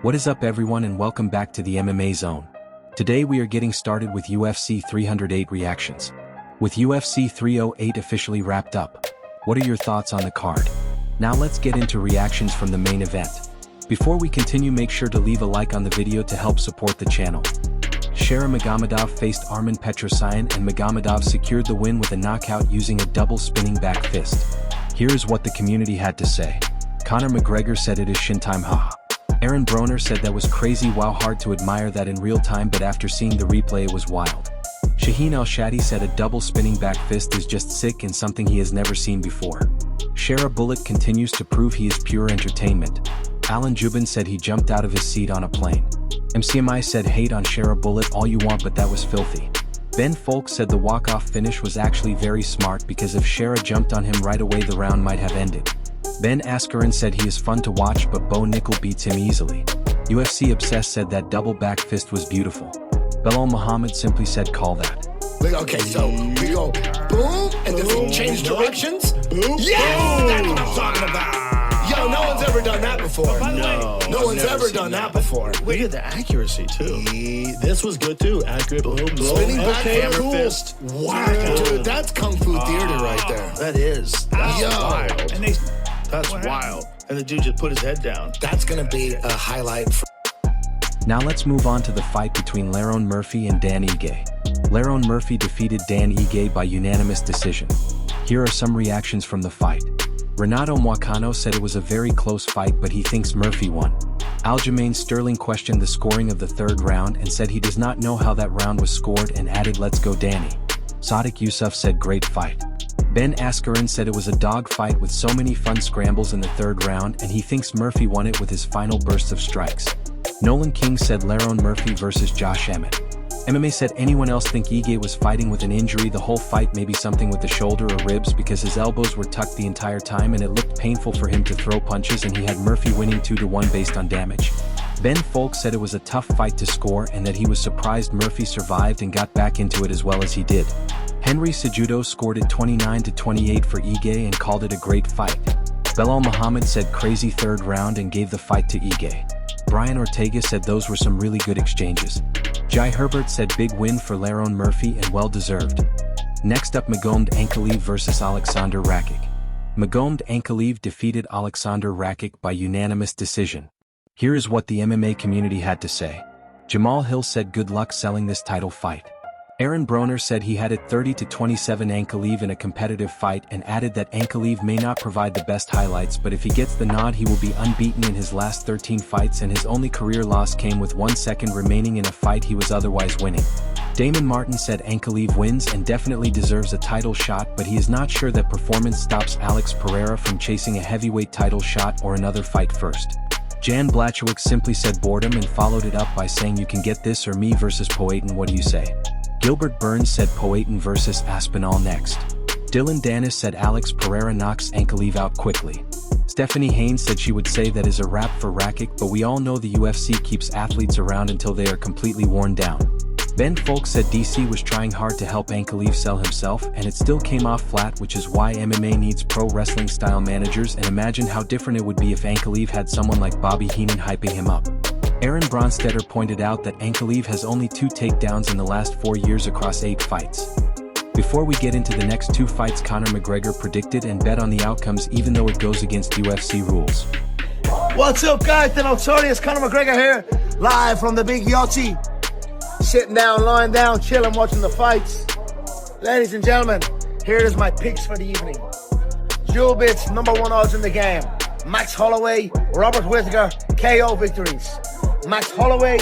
What is up everyone and welcome back to the MMA Zone. Today we are getting started with UFC 308 reactions. With UFC 308 officially wrapped up, what are your thoughts on the card? Now let's get into reactions from the main event. Before we continue, make sure to leave a like on the video to help support the channel. Shera Magomedov faced Armen Petrosyan and Magomedov secured the win with a knockout using a double spinning back fist. Here is what the community had to say. Conor McGregor said it is shin time haha. Aaron Broner said that was crazy, wow, hard to admire that in real time, but after seeing the replay it was wild. Shaheen Al-Shadi said a double spinning back fist is just sick and something he has never seen before. Shera Bullet continues to prove he is pure entertainment. Alan Jubin said he jumped out of his seat on a plane. MCMI said hate on Shera Bullet all you want, but that was filthy. Ben Folk said the walk-off finish was actually very smart because if Shera jumped on him right away the round might have ended. Ben Askren said he is fun to watch but Bo Nickel beats him easily. UFC Obsessed said that double back fist was beautiful. Belal Muhammad simply said call that. Okay, so we go boom, and then we change directions. Boom. Yes, that's what I'm talking about. Yo, no one's ever done that before. No one's ever done that before. Look at the accuracy too. This was good too. Accurate. Boom, boom. Spinning back hammer fist. Wow, dude, that's kung fu theater right there. That is. That's wild. And That's wild. And the dude just put his head down. That's gonna be a highlight. Now let's move on to the fight between Lerone Murphy and Dan Ige. Lerone Murphy defeated Dan Ige by unanimous decision. Here are some reactions from the fight. Renato Moicano said it was a very close fight but he thinks Murphy won. Aljamain Sterling questioned the scoring of the third round and said he does not know how that round was scored and added let's go Danny. Sadiq Yusuf said great fight. Ben Askren said it was a dog fight with so many fun scrambles in the third round and he thinks Murphy won it with his final bursts of strikes. Nolan King said Lerone Murphy versus Josh Emmett. MMA said anyone else think Ige was fighting with an injury the whole fight, maybe something with the shoulder or ribs because his elbows were tucked the entire time and it looked painful for him to throw punches and he had Murphy winning 2-1 based on damage. Ben Folk said it was a tough fight to score and that he was surprised Murphy survived and got back into it as well as he did. Henry Cejudo scored it 29-28 for Ige and called it a great fight. Belal Muhammad said crazy third round and gave the fight to Ige. Brian Ortega said those were some really good exchanges. Jai Herbert said big win for Lerone Murphy and well deserved. Next up, Magomed Ankalaev versus Alexander Rakic. Magomed Ankalaev defeated Alexander Rakic by unanimous decision. Here is what the MMA community had to say. Jamal Hill said good luck selling this title fight. Aaron Broner said he had it 30-27 Ankalaev in a competitive fight and added that Ankalaev may not provide the best highlights but if he gets the nod he will be unbeaten in his last 13 fights and his only career loss came with 1 second remaining in a fight he was otherwise winning. Damon Martin said Ankalaev wins and definitely deserves a title shot but he is not sure that performance stops Alex Pereira from chasing a heavyweight title shot or another fight first. Jan Blachowicz simply said boredom and followed it up by saying you can get this or me versus Poatan, what do you say? Gilbert Burns said Poatan versus Aspinall next. Dylan Danis said Alex Pereira knocks Ankalaev out quickly. Stephanie Haynes said she would say that is a wrap for Rakic but we all know the UFC keeps athletes around until they are completely worn down. Ben Folk said DC was trying hard to help Ankalaev sell himself and it still came off flat, which is why MMA needs pro wrestling style managers and imagine how different it would be if Ankalaev had someone like Bobby Heenan hyping him up. Aaron Bronstetter pointed out that Ankalaev has only 2 takedowns in the last 4 years across 8 fights. Before we get into the next 2 fights, Conor McGregor predicted and bet on the outcomes even though it goes against UFC rules. What's up, guys? The notorious Conor McGregor here, live from the big Yachty. Sitting down, lying down, chilling, watching the fights. Ladies and gentlemen, here is my picks for the evening. Jewel Bits, #1 odds in the game. Max Holloway, Robert Whittaker, KO victories. Max Holloway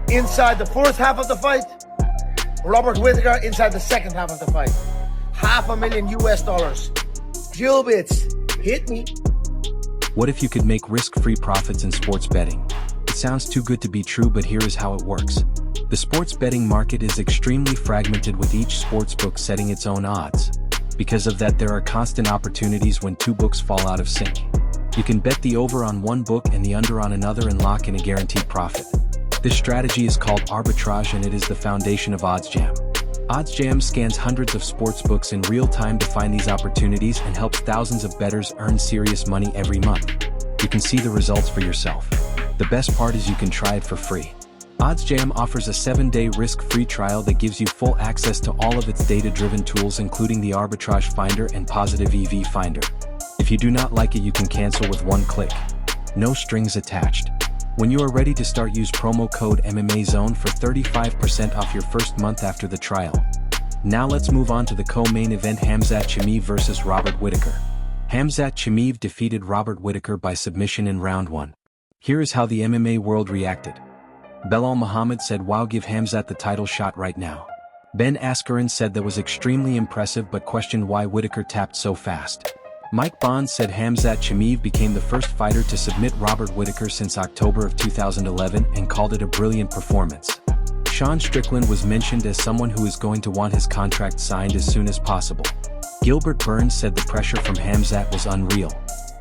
inside the first half of the fight. Robert Whittaker inside the second half of the fight. $500,000 US. Jewel Bits, hit me. What if you could make risk-free profits in sports betting? It sounds too good to be true, but here is how it works. The sports betting market is extremely fragmented with each sportsbook setting its own odds. Because of that, there are constant opportunities when 2 books fall out of sync. You can bet the over on one book and the under on another and lock in a guaranteed profit. This strategy is called arbitrage and it is the foundation of OddsJam. OddsJam scans hundreds of sportsbooks in real time to find these opportunities and helps thousands of bettors earn serious money every month. You can see the results for yourself. The best part is you can try it for free. OddsJam offers a 7-day risk-free trial that gives you full access to all of its data-driven tools, including the Arbitrage Finder and Positive EV Finder. If you do not like it, you can cancel with one click. No strings attached. When you are ready to start, use promo code MMAZone for 35% off your first month after the trial. Now let's move on to the co-main event, Khamzat Chimaev versus Robert Whittaker. Khamzat Chimaev defeated Robert Whittaker by submission in round 1. Here is how the MMA world reacted. Belal Muhammad said, "Wow, give Khamzat the title shot right now." Ben Askren said that was extremely impressive but questioned why Whittaker tapped so fast. Mike Bond said Khamzat Chimaev became the first fighter to submit Robert Whittaker since October of 2011 and called it a brilliant performance. Sean Strickland was mentioned as someone who is going to want his contract signed as soon as possible. Gilbert Burns said the pressure from Khamzat was unreal.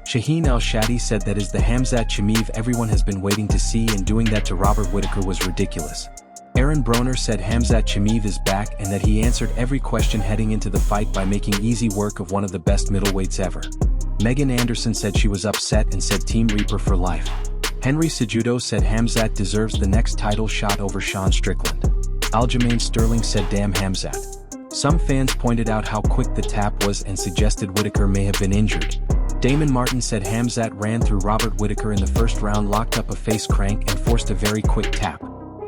Shaheen Al-Shadi said that is the Khamzat Chimaev everyone has been waiting to see, and doing that to Robert Whittaker was ridiculous. Aaron Broner said Khamzat Chimaev is back and that he answered every question heading into the fight by making easy work of one of the best middleweights ever. Megan Anderson said she was upset and said Team Reaper for life. Henry Cejudo said Khamzat deserves the next title shot over Sean Strickland. Aljamain Sterling said damn Khamzat. Some fans pointed out how quick the tap was and suggested Whittaker may have been injured. Damon Martin said Khamzat ran through Robert Whittaker in the first round, locked up a face crank and forced a very quick tap.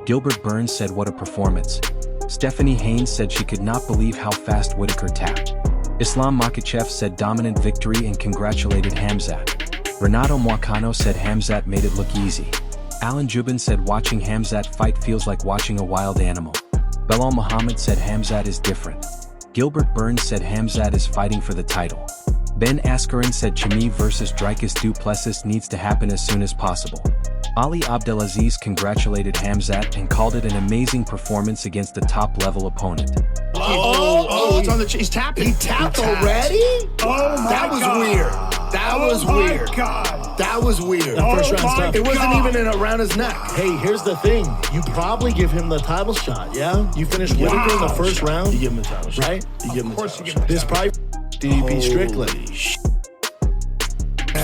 Gilbert Burns said what a performance. Stephanie Haynes said she could not believe how fast Whittaker tapped. Islam Makhachev said dominant victory and congratulated Khamzat. Renato Moicano said Khamzat made it look easy. Alan Jubin said watching Khamzat fight feels like watching a wild animal. Belal Muhammad said Khamzat is different. Gilbert Burns said Khamzat is fighting for the title. Ben Askren said Chimaev versus Dricus du Plessis needs to happen as soon as possible. Ali Abdelaziz congratulated Khamzat and called it an amazing performance against a top-level opponent. It's on the he's tapping. He tapped already? Oh my That was God. weird. That was weird. God. That was weird. Oh First round my stuff. It wasn't God. even around his neck. Hey, here's the thing. You probably give him the title shot, yeah? You finish Whittaker in the first round, You give him the title shot. right? You give him the course title you shot. give him This probably DDP Strickland.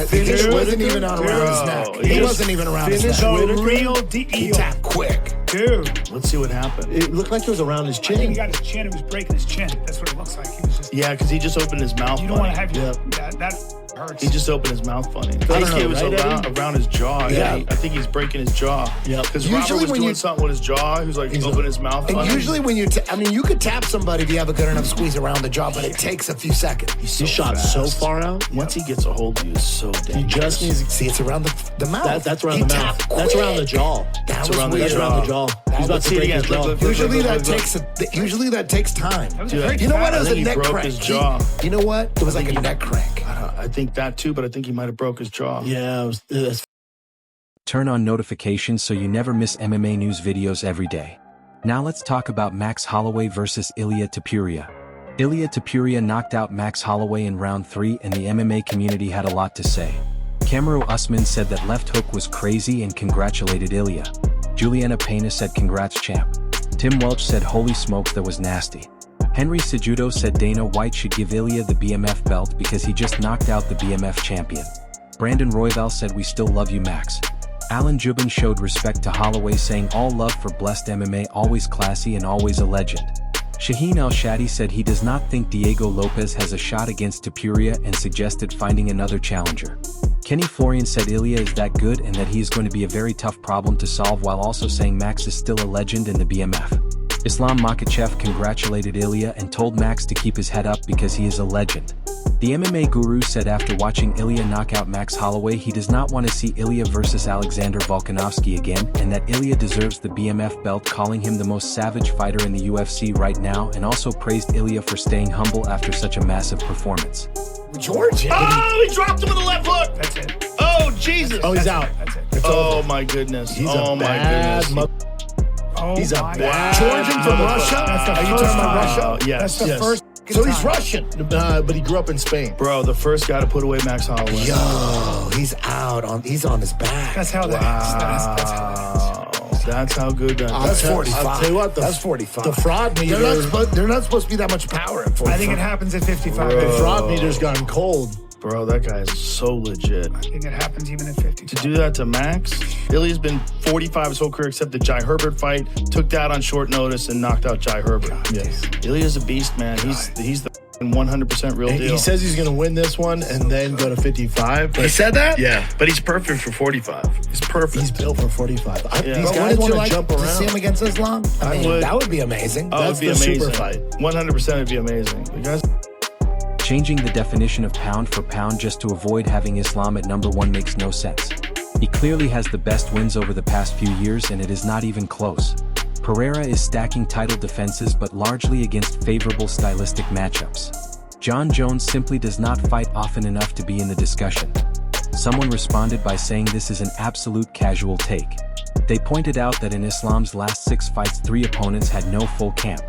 Finish Dude, wasn't even around his bro, neck. he It was wasn't even around his finished neck. The Whittaker? real He deal. tapped quick. Dude. Let's see what happened. It looked like it was around his I think he chin. got his chin. He was breaking his chin. That's what it looks like. He was just. Yeah, because he just opened his mouth. You don't want to funny. have your. Yeah. That hurts. He just opened his mouth funny. I don't think know, it was right, around his jaw. Yeah. I think he's breaking his jaw. Yeah. Because Usually Robert was when doing you- something with his jaw. He was like opening his mouth And funny. usually when you, you could tap somebody if you have a good enough squeeze around the jaw, but it takes a few seconds. He shot so far out. Once he gets a hold of you, it's so dangerous. He just needs. See, it's around the mouth. That's around He the mouth. tapped That's around the quick. jaw. That was around the weird. That's around the jaw. He's about Let's to see it break again. his jaw. Look. Usually Look. usually that takes time. That was Dude, a very You know what? It I was think a he neck broke crank. his jaw. You know what? It was like a neck crank. I think that too, but I think he might have broke his jaw. Yeah, that's Turn on notifications so you never miss MMA news videos every day. Now let's talk about Max Holloway versus Ilia Topuria. Ilia Topuria knocked out Max Holloway in round 3 and the MMA community had a lot to say. Kamaru Usman said that left hook was crazy and congratulated Ilia. Juliana Pena said congrats champ. Tim Welch said holy smokes that was nasty. Henry Cejudo said Dana White should give Ilia the BMF belt because he just knocked out the BMF champion. Brandon Royval said we still love you Max. Alan Jubin showed respect to Holloway saying all love for blessed MMA, always classy and always a legend. Shaheen Al-Shadi said he does not think Diego Lopez has a shot against Topuria and suggested finding another challenger. Kenny Florian said Ilia is that good and that he is going to be a very tough problem to solve, while also saying Max is still a legend in the BMF. Islam Makhachev congratulated Ilia and told Max to keep his head up because he is a legend. The MMA guru said after watching Ilia knock out Max Holloway he does not want to see Ilia versus Alexander Volkanovski again and that Ilia deserves the BMF belt, calling him the most savage fighter in the UFC right now, and also praised Ilia for staying humble after such a massive performance. Georgia. Oh, he dropped him with a left hook. That's it. Oh, Jesus. Oh, he's out. That's it. It's Oh, over. my goodness. He's oh, a my bad goodness. Oh He's a my bad- God. Georgian from Russia? That's the Are you first talking about time. Russia? Yes. That's the yes. first. So he's time. Russian. But he grew up in Spain. Bro, the first guy to put away Max Holloway. Yo, he's he's on his back. That's how that is. That's how that is. That's how good that That's is. 45. I'll tell you what, That's 45. The fraud meter. They're not supposed to be that much power at 45. I think it happens at 55. The fraud meter's gone cold. Bro, that guy is so legit. I think it happens even at 50. To do that to Max, Ilia's been 45 his whole career except the Jai Herbert fight. Took that on short notice and knocked out Jai Herbert. Yes. Ilia's a beast, man. He's the 100% real deal. He says he's going to win this one and then go to 55. But He said that? Yeah. But he's perfect for 45. He's perfect. He's built for 45. Yeah. These But guys want to like jump to around. see him against Islam? I mean, would. that would be amazing. Oh, That's it'd be the amazing. super fight. 100% it'd be amazing. The guys. Changing the definition of pound for pound just to avoid having Islam at number 1 makes no sense. He clearly has the best wins over the past few years and it is not even close. Pereira is stacking title defenses but largely against favorable stylistic matchups. John Jones simply does not fight often enough to be in the discussion. Someone responded by saying this is an absolute casual take. They pointed out that in Islam's last 6 fights 3 opponents had no full camp.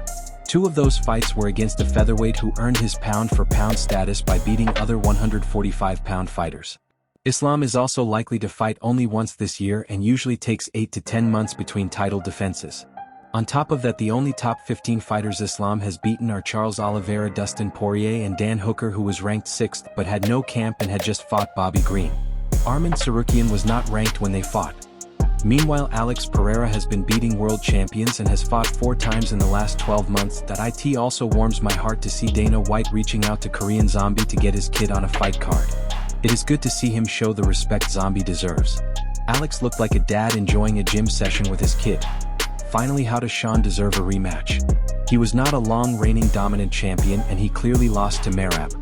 2 of those fights were against a featherweight who earned his pound-for-pound status by beating other 145-pound fighters. Islam is also likely to fight only once this year and usually takes 8 to 10 months between title defenses. On top of that, the only top 15 fighters Islam has beaten are Charles Oliveira, Dustin Poirier and Dan Hooker, who was ranked 6th but had no camp and had just fought Bobby Green. Arman Tsarukyan was not ranked when they fought. Meanwhile, Alex Pereira has been beating world champions and has fought 4 times in the last 12 months. It also warms my heart to see Dana White reaching out to Korean Zombie to get his kid on a fight card. It is good to see him show the respect Zombie deserves. Alex looked like a dad enjoying a gym session with his kid. Finally, how does Sean deserve a rematch? He was not a long reigning dominant champion and he clearly lost to Merab.